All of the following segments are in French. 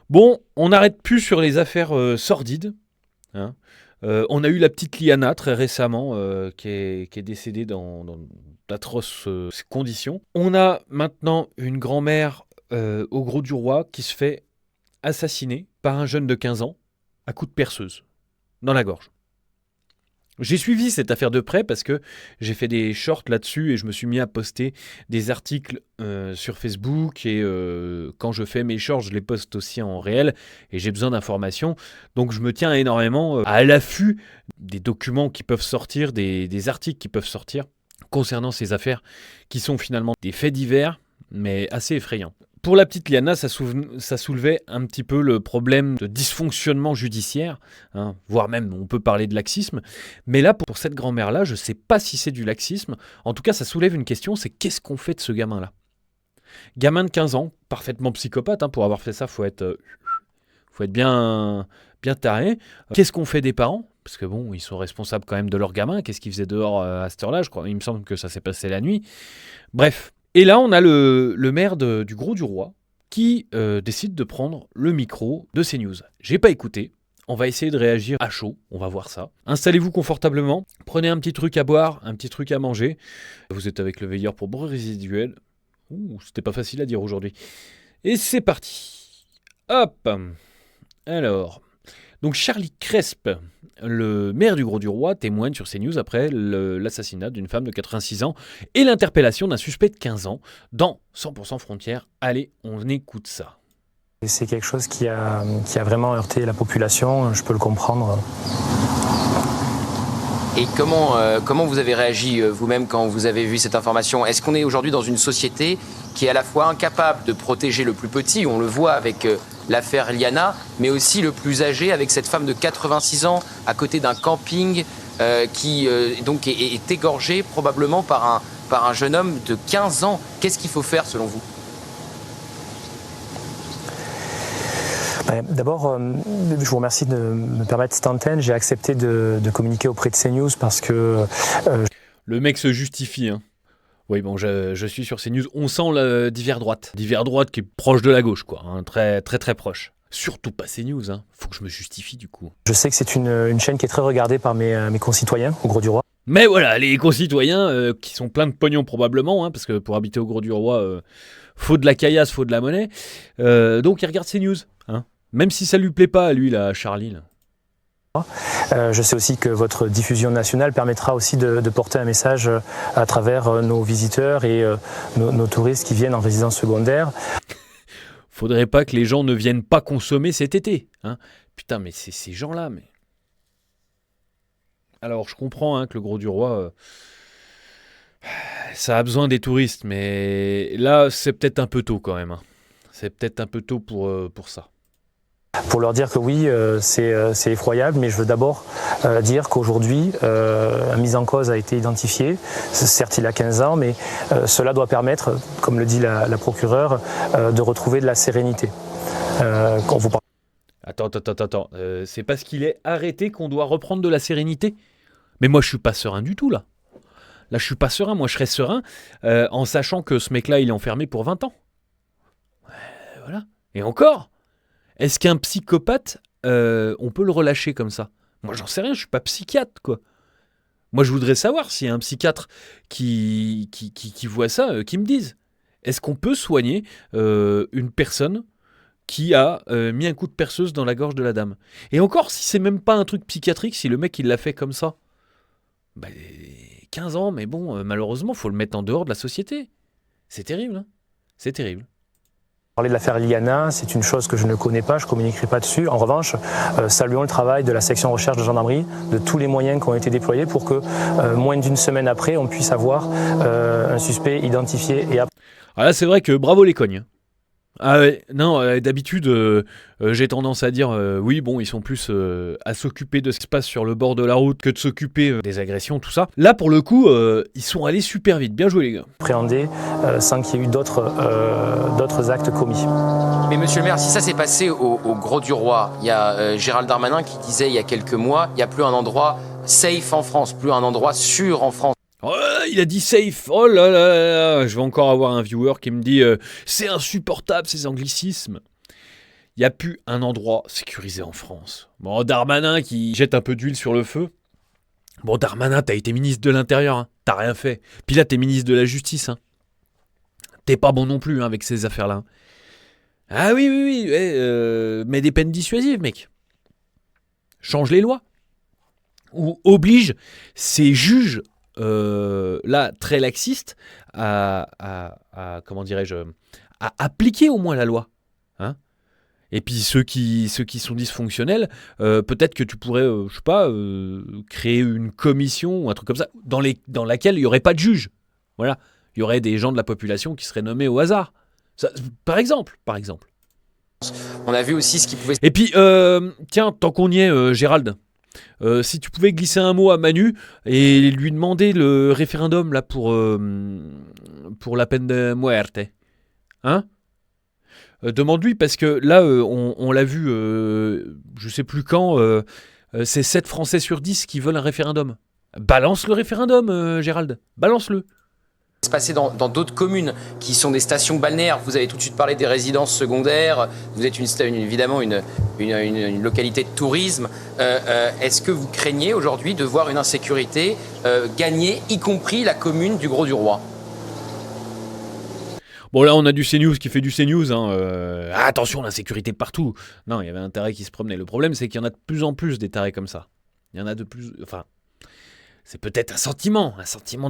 Bon, on n'arrête plus sur les affaires sordides. Hein. On a eu la petite Liana très récemment qui est décédée dans d'atroces conditions. On a maintenant une grand-mère au Gros du Roi qui se fait assassiner par un jeune de 15 ans à coups de perceuse dans la gorge. J'ai suivi cette affaire de près parce que j'ai fait des shorts là-dessus et je me suis mis à poster des articles sur Facebook et quand je fais mes shorts, je les poste aussi en réel et j'ai besoin d'informations. Donc je me tiens énormément à l'affût des documents qui peuvent sortir, des articles qui peuvent sortir concernant ces affaires qui sont finalement des faits divers mais assez effrayants. Pour la petite Liana, ça soulevait un petit peu le problème de dysfonctionnement judiciaire, hein, voire même on peut parler de laxisme. Mais là, pour cette grand-mère-là, je ne sais pas si c'est du laxisme. En tout cas, ça soulève une question, c'est qu'est-ce qu'on fait de ce gamin-là ? Gamin de 15 ans, parfaitement psychopathe, hein, pour avoir fait ça, faut être bien taré. Qu'est-ce qu'on fait des parents ? Parce que bon, ils sont responsables quand même de leur gamin. Qu'est-ce qu'ils faisaient dehors à cette heure-là ? Il me semble que ça s'est passé la nuit. Bref. Et là, on a le maire du Gros du Roi qui décide de prendre le micro de CNews. J'ai pas écouté. On va essayer de réagir à chaud. On va voir ça. Installez-vous confortablement. Prenez un petit truc à boire, un petit truc à manger. Vous êtes avec le veilleur pour bruit résiduel. Ouh, c'était pas facile à dire aujourd'hui. Et c'est parti. Hop. Alors. Donc Charlie Cresp, le maire du Gros du Roi, témoigne sur CNews après l'assassinat d'une femme de 86 ans et l'interpellation d'un suspect de 15 ans dans 100% Frontières. Allez, on écoute ça. C'est quelque chose qui a vraiment heurté la population, je peux le comprendre. Et comment vous avez réagi vous-même quand vous avez vu cette information ? Est-ce qu'on est aujourd'hui dans une société qui est à la fois incapable de protéger le plus petit, on le voit avec l'affaire Liana, mais aussi le plus âgé avec cette femme de 86 ans à côté d'un camping qui donc est égorgé probablement par un jeune homme de 15 ans. Qu'est-ce qu'il faut faire selon vous ? D'abord, je vous remercie de me permettre cette antenne. J'ai accepté de communiquer auprès de CNews parce que... Le mec se justifie, hein. Oui, bon, je suis sur CNews. On sent le divers droite. Divers droite qui est proche de la gauche, quoi. Hein, très, très, très proche. Surtout pas CNews, hein. Faut que je me justifie, du coup. Je sais que c'est une chaîne qui est très regardée par mes concitoyens au Gros du Roi. Mais voilà, les concitoyens qui sont pleins de pognon probablement, hein, parce que pour habiter au Gros du Roi, faut de la caillasse, faut de la monnaie. Donc ils regardent CNews, hein. Même si ça lui plaît pas à lui, là, Charlie, là. Je sais aussi que votre diffusion nationale permettra aussi de porter un message à travers nos visiteurs et nos touristes qui viennent en résidence secondaire. Faudrait pas que les gens ne viennent pas consommer cet été, hein. Putain, mais c'est ces gens-là, mais... Alors, je comprends hein, que le Gros du Roi, ça a besoin des touristes, mais là, c'est peut-être un peu tôt quand même, hein. C'est peut-être un peu tôt pour ça. Pour leur dire que oui, c'est effroyable, mais je veux d'abord dire qu'aujourd'hui, un mis en cause a été identifié. Certes, il a 15 ans, mais cela doit permettre, comme le dit la procureure, de retrouver de la sérénité. Quand vous... Attends. C'est parce qu'il est arrêté qu'on doit reprendre de la sérénité ? Mais moi, je suis pas serein du tout, là. Là, je suis pas serein. Moi, je serais serein en sachant que ce mec-là, il est enfermé pour 20 ans. Voilà. Et encore ? Est-ce qu'un psychopathe, on peut le relâcher comme ça ? Moi, j'en sais rien, je suis pas psychiatre, quoi. Moi, je voudrais savoir s'il y a un psychiatre qui voit ça, qui me dise. Est-ce qu'on peut soigner une personne qui a mis un coup de perceuse dans la gorge de la dame ? Et encore, si c'est même pas un truc psychiatrique, si le mec, il l'a fait comme ça, 15 ans, mais bon, malheureusement, faut le mettre en dehors de la société. C'est terrible, hein ? C'est terrible. Parler de l'affaire Liana, c'est une chose que je ne connais pas, je ne communiquerai pas dessus. En revanche, saluons le travail de la section recherche de gendarmerie, de tous les moyens qui ont été déployés pour que, moins d'une semaine après, on puisse avoir un suspect identifié et... Ah là, c'est vrai que bravo les cognes. Ah ouais, non, d'habitude, j'ai tendance à dire, oui, bon, ils sont plus à s'occuper de ce qui se passe sur le bord de la route que de s'occuper des agressions, tout ça. Là, pour le coup, ils sont allés super vite. Bien joué, les gars. Appréhender sans qu'il y ait eu d'autres actes commis. Mais monsieur le maire, si ça s'est passé au Gros du Roi, il y a Gérald Darmanin qui disait il y a quelques mois, il n'y a plus un endroit safe en France, plus un endroit sûr en France. Oh, il a dit safe. Oh là là là là. Je vais encore avoir un viewer qui me dit c'est insupportable ces anglicismes. Il n'y a plus un endroit sécurisé en France. Bon, Darmanin qui jette un peu d'huile sur le feu. Bon, Darmanin, t'as été ministre de l'Intérieur, hein. T'as rien fait. Puis là, t'es ministre de la Justice. Hein. T'es pas bon non plus avec ces affaires-là. Ah oui, ouais, mets des peines dissuasives, mec. Change les lois. Ou oblige ces juges, là, très laxistes, à comment dirais-je, à appliquer au moins la loi. Hein. Et puis ceux qui sont dysfonctionnels, peut-être que tu pourrais, je sais pas, créer une commission ou un truc comme ça, dans laquelle il n'y aurait pas de juge. Voilà. Il y aurait des gens de la population qui seraient nommés au hasard. Ça, par exemple. On a vu aussi ce qui pouvait... Et puis, tiens, tant qu'on y est, Gérald, si tu pouvais glisser un mot à Manu et lui demander le référendum là pour la peine de muerte. Hein? Demande-lui, parce que là, on l'a vu, je sais plus quand, c'est 7 Français sur 10 qui veulent un référendum. Balance le référendum, Gérald. Balance-le. Se passer dans d'autres communes qui sont des stations balnéaires. Vous avez tout de suite parlé des résidences secondaires. Vous êtes évidemment une localité de tourisme. Est-ce que vous craignez aujourd'hui de voir une insécurité gagner, y compris la commune du Grau-du-Roi ? Bon, là, on a du CNews qui fait du CNews. Hein, attention, l'insécurité partout. Non, il y avait un taré qui se promenait. Le problème, c'est qu'il y en a de plus en plus des tarés comme ça. Il y en a de plus... Enfin... C'est peut-être un sentiment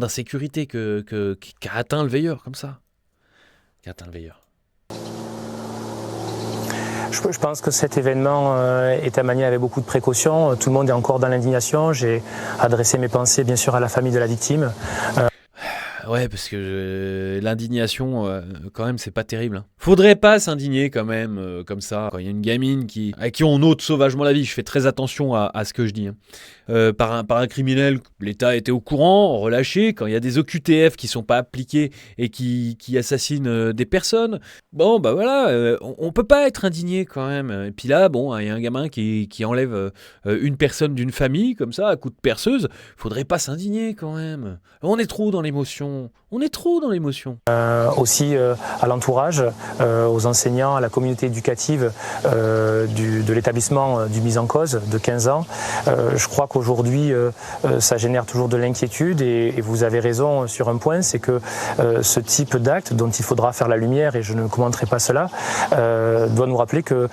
d'insécurité qu'a atteint le veilleur, comme ça. Qu'a atteint le veilleur. Je pense que cet événement est à manier avec beaucoup de précautions. Tout le monde est encore dans l'indignation. J'ai adressé mes pensées, bien sûr, à la famille de la victime. Ouais, parce que l'indignation, quand même, c'est pas terrible. Hein. Faudrait pas s'indigner quand même, comme ça. Quand il y a une gamine à qui on ôte sauvagement la vie, je fais très attention à ce que je dis. Hein. Par un criminel, l'État était au courant, relâché. Quand il y a des OQTF qui sont pas appliqués et qui assassinent des personnes, bon, bah voilà, on peut pas être indigné quand même. Et puis là, bon, il y a un gamin qui enlève une personne d'une famille, comme ça, à coup de perceuse. Faudrait pas s'indigner quand même. On est trop dans l'émotion. Aussi à l'entourage, aux enseignants, à la communauté éducative de l'établissement du mis en cause de 15 ans. Je crois qu'aujourd'hui, ça génère toujours de l'inquiétude et vous avez raison sur un point, c'est que ce type d'acte dont il faudra faire la lumière, et je ne commenterai pas cela, doit nous rappeler que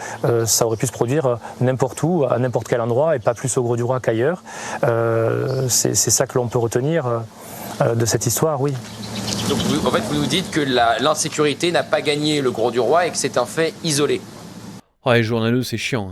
ça aurait pu se produire n'importe où, à n'importe quel endroit et pas plus au Grau-du-Roi qu'ailleurs. C'est ça que l'on peut retenir de cette histoire, oui. Donc vous nous dites que l'insécurité n'a pas gagné le Grau-du-Roi et que c'est un fait isolé. Ouais, les journaleux, c'est chiant.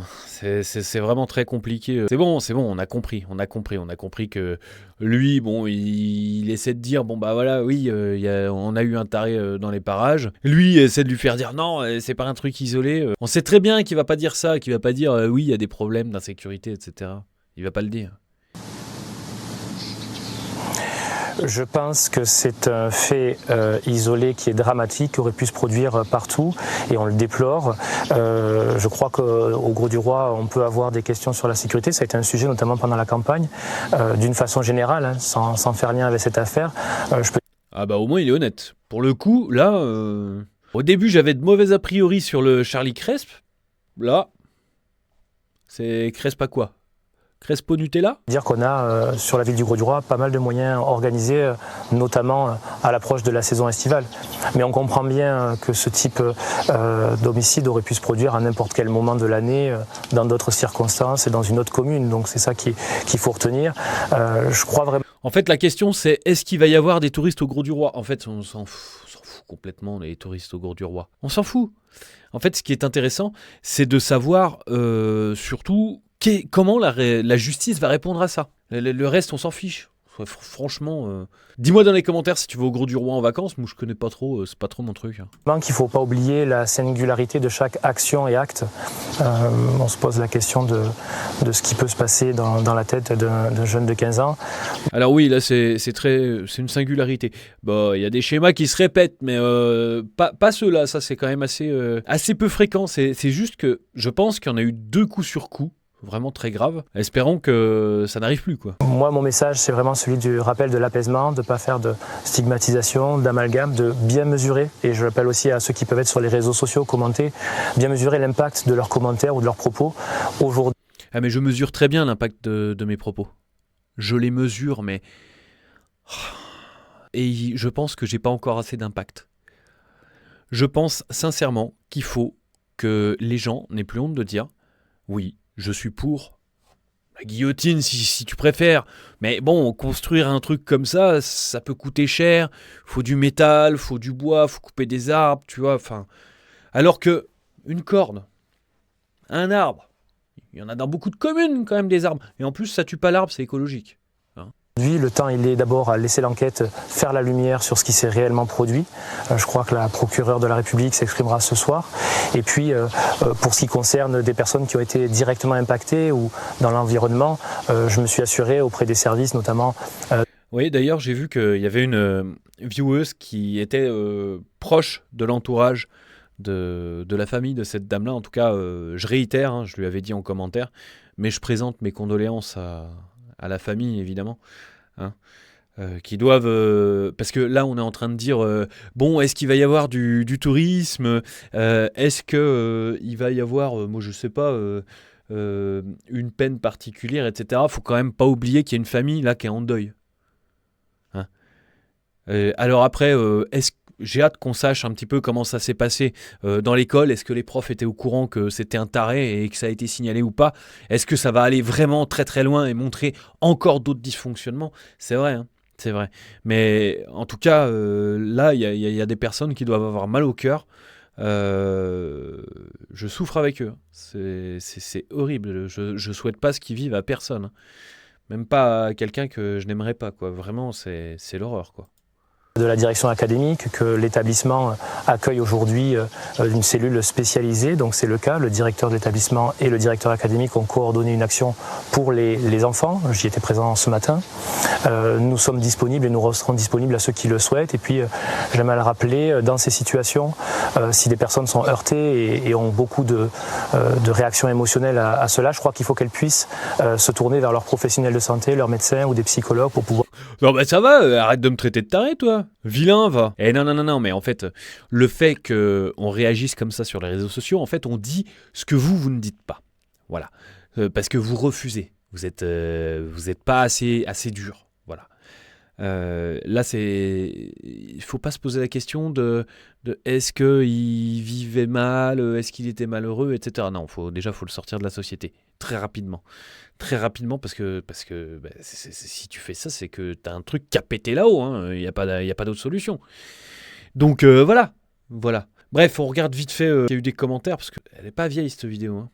C'est vraiment très compliqué. C'est bon, on a compris que lui, bon, il essaie de dire, bon bah voilà, oui, on a eu un taré dans les parages. Lui essaie de lui faire dire, non, c'est pas un truc isolé. On sait très bien qu'il va pas dire ça, qu'il va pas dire, oui, il y a des problèmes d'insécurité, etc. Il va pas le dire. Je pense que c'est un fait isolé qui est dramatique, qui aurait pu se produire partout et on le déplore. Je crois qu'au Grau-du-Roi, on peut avoir des questions sur la sécurité. Ça a été un sujet notamment pendant la campagne. D'une façon générale, hein, sans faire lien avec cette affaire. Ah bah au moins il est honnête. Pour le coup, là, au début j'avais de mauvais a priori sur le Charlie Cresp. Là, c'est Cresp à quoi ? Crespo Nutella ? Dire qu'on a sur la ville du Grau-du-Roi pas mal de moyens organisés, notamment à l'approche de la saison estivale. Mais on comprend bien que ce type d'homicide aurait pu se produire à n'importe quel moment de l'année, dans d'autres circonstances et dans une autre commune. Donc c'est ça qu'il faut retenir. Je crois vraiment... En fait, la question c'est, est-ce qu'il va y avoir des touristes au Grau-du-Roi ? En fait, on s'en fout complètement, les touristes au Grau-du-Roi. On s'en fout. En fait, ce qui est intéressant, c'est de savoir surtout... Comment la justice va répondre à ça ? Le reste, on s'en fiche. Franchement, dis-moi dans les commentaires si tu vas au Grau-du-Roi en vacances. Moi, je connais pas trop, c'est pas trop mon truc. Il ne faut pas oublier la singularité de chaque action et acte. On se pose la question de ce qui peut se passer dans la tête d'un jeune de 15 ans. Alors oui, là, c'est une singularité. Bon, il y a des schémas qui se répètent, mais pas ceux-là. Ça, c'est quand même assez peu fréquent. C'est juste que je pense qu'il y en a eu 2 coups sur coup. vraiment très grave. Espérons que ça n'arrive plus, quoi. Moi, mon message, c'est vraiment celui du rappel de l'apaisement, de ne pas faire de stigmatisation, d'amalgame, de bien mesurer. Et je l'appelle aussi à ceux qui peuvent être sur les réseaux sociaux, commenter, bien mesurer l'impact de leurs commentaires ou de leurs propos aujourd'hui. Ah mais je mesure très bien l'impact de mes propos. Je les mesure, mais... Et je pense que j'ai pas encore assez d'impact. Je pense sincèrement qu'il faut que les gens n'aient plus honte de dire « Oui, je suis pour la guillotine si tu préfères. Mais bon, construire un truc comme ça peut coûter cher. Faut du métal, faut du bois, faut couper des arbres, tu vois. Enfin, alors que une corde, un arbre, il y en a dans beaucoup de communes quand même des arbres. Et en plus, ça tue pas l'arbre, c'est écologique. Le temps, il est d'abord à laisser l'enquête faire la lumière sur ce qui s'est réellement produit. Je crois que la procureure de la République s'exprimera ce soir. Et puis, pour ce qui concerne des personnes qui ont été directement impactées ou dans l'environnement, je me suis assuré auprès des services, notamment... Oui, d'ailleurs, j'ai vu qu'il y avait une vieweuse qui était proche de l'entourage de la famille de cette dame-là. En tout cas, je réitère, hein, je lui avais dit en commentaire, mais je présente mes condoléances à la famille, évidemment, hein, qui doivent... parce que là, on est en train de dire, bon, est-ce qu'il va y avoir du tourisme, est-ce qu'il va y avoir, moi je sais pas, une peine particulière, etc. Faut quand même pas oublier qu'il y a une famille là qui est en deuil. Hein. Alors après, j'ai hâte qu'on sache un petit peu comment ça s'est passé dans l'école. Est-ce que les profs étaient au courant que c'était un taré et que ça a été signalé ou pas? Est-ce que ça va aller vraiment très très loin et montrer encore d'autres dysfonctionnements? C'est vrai, hein, c'est vrai. Mais en tout cas, là, il y a des personnes qui doivent avoir mal au cœur. Je souffre avec eux. C'est horrible. Je souhaite pas ce qu'ils vivent à personne. Même pas à quelqu'un que je n'aimerais pas, quoi. Vraiment, c'est l'horreur, quoi. De la direction académique, que l'établissement accueille aujourd'hui une cellule spécialisée, donc c'est le cas, le directeur de l'établissement et le directeur académique ont coordonné une action pour les enfants, j'y étais présent ce matin. Nous sommes disponibles et nous resterons disponibles à ceux qui le souhaitent, et puis j'aime à le rappeler, dans ces situations, si des personnes sont heurtées et ont beaucoup de réactions émotionnelles à cela, je crois qu'il faut qu'elles puissent se tourner vers leurs professionnels de santé, leurs médecins ou des psychologues pour pouvoir... Non bah ça va, arrête de me traiter de taré toi. Vilain va. Eh non, mais en fait, le fait qu'on réagisse comme ça sur les réseaux sociaux, en fait on dit ce que vous ne dites pas. Voilà. Parce que vous refusez. Vous êtes pas assez dur. Voilà. Là il faut pas se poser la question de est-ce qu'il vivait mal, est-ce qu'il était malheureux, etc. Non, faut le sortir de la société très rapidement parce que bah, si tu fais ça, c'est que t'as un truc qui a pété là-haut, hein. Il y a pas d'autre solution. Donc voilà. Bref, on regarde vite fait. Il y a eu des commentaires parce qu'elle est pas vieille cette vidéo, hein.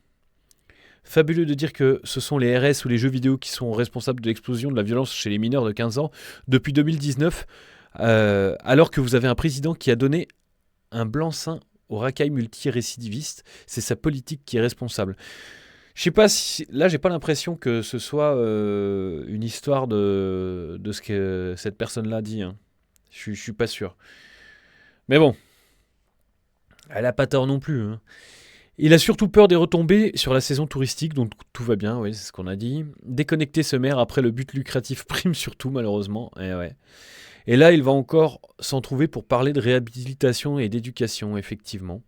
Fabuleux de dire que ce sont les RS ou les jeux vidéo qui sont responsables de l'explosion de la violence chez les mineurs de 15 ans depuis 2019, alors que vous avez un président qui a donné un blanc-seing aux racailles multirécidivistes. C'est sa politique qui est responsable. Je sais pas si... Là, j'ai pas l'impression que ce soit une histoire de ce que cette personne-là dit. Hein. Je suis pas sûr. Mais bon, elle a pas tort non plus, hein. Il a surtout peur des retombées sur la saison touristique, donc tout va bien, oui, c'est ce qu'on a dit. Déconnecter ce maire après le but lucratif prime surtout, malheureusement. Et là, il va encore s'en trouver pour parler de réhabilitation et d'éducation, effectivement.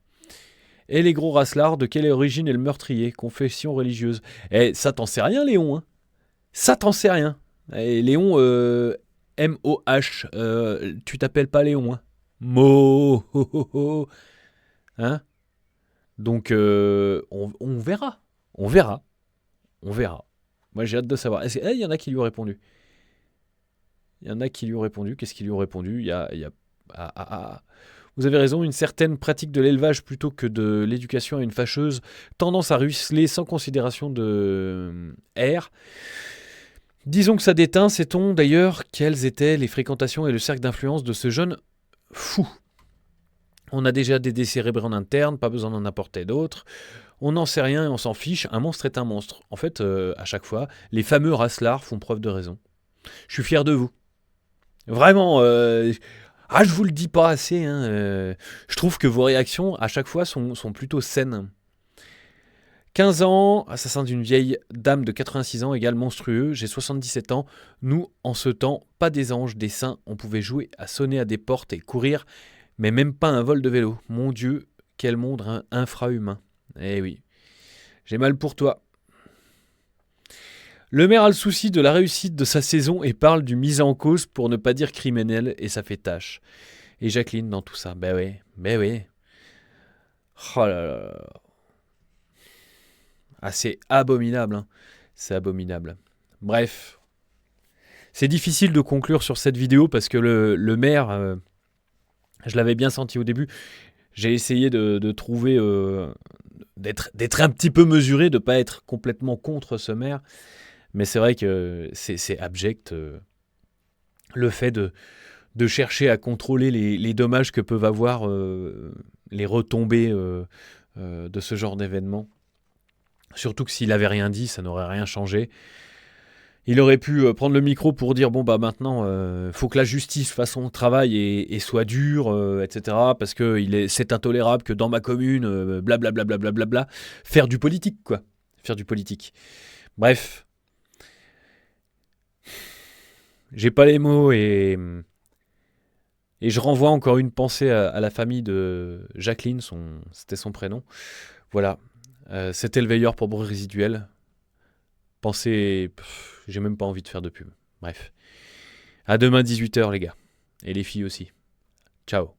Et les gros raslards, de quelle origine est le meurtrier? Confession religieuse. Eh, ça t'en sais rien, Léon, hein? Ça t'en sais rien. Et Léon, M-O-H, tu t'appelles pas Léon, hein? Mo, ho, ho, ho. Hein? Donc, on verra. On verra. Moi, j'ai hâte de savoir. Il y en a qui lui ont répondu. Qu'est-ce qu'ils lui ont répondu? Vous avez raison, une certaine pratique de l'élevage plutôt que de l'éducation a une fâcheuse tendance à ruisseler sans considération de R. Disons que ça déteint, sait-on d'ailleurs quelles étaient les fréquentations et le cercle d'influence de ce jeune fou. On a déjà des décérébrés en interne, pas besoin d'en apporter d'autres. On n'en sait rien et on s'en fiche, un monstre est un monstre. En fait, à chaque fois, les fameux raslards font preuve de raison. Je suis fier de vous. Vraiment, je vous le dis pas assez, hein, je trouve que vos réactions, à chaque fois, sont plutôt saines. 15 ans, assassin d'une vieille dame de 86 ans égale monstrueux. J'ai 77 ans. Nous, en ce temps, pas des anges, des saints. On pouvait jouer à sonner à des portes et courir, mais même pas un vol de vélo. Mon Dieu, quel monde infra-humain. Eh oui, j'ai mal pour toi. Le maire a le souci de la réussite de sa saison et parle du mis en cause pour ne pas dire criminel et ça fait tâche. Et Jacqueline dans tout ça, ben oui. Oh là là. Ah, c'est abominable, hein. C'est abominable. Bref, c'est difficile de conclure sur cette vidéo parce que le maire, je l'avais bien senti au début. J'ai essayé de trouver, d'être un petit peu mesuré, de ne pas être complètement contre ce maire. Mais c'est vrai que c'est abject, le fait de chercher à contrôler les dommages que peuvent avoir les retombées de ce genre d'événement. Surtout que s'il avait rien dit, ça n'aurait rien changé. Il aurait pu prendre le micro pour dire bon bah maintenant faut que la justice fasse son travail et soit dure, etc. Parce que c'est intolérable que dans ma commune, blablabla, faire du politique quoi, faire du politique. Bref, j'ai pas les mots et je renvoie encore une pensée à la famille de Jacqueline, c'était son prénom. Voilà. C'était le veilleur pour bruit résiduel. Pensez... j'ai même pas envie de faire de pub. Bref. À demain 18h les gars. Et les filles aussi. Ciao.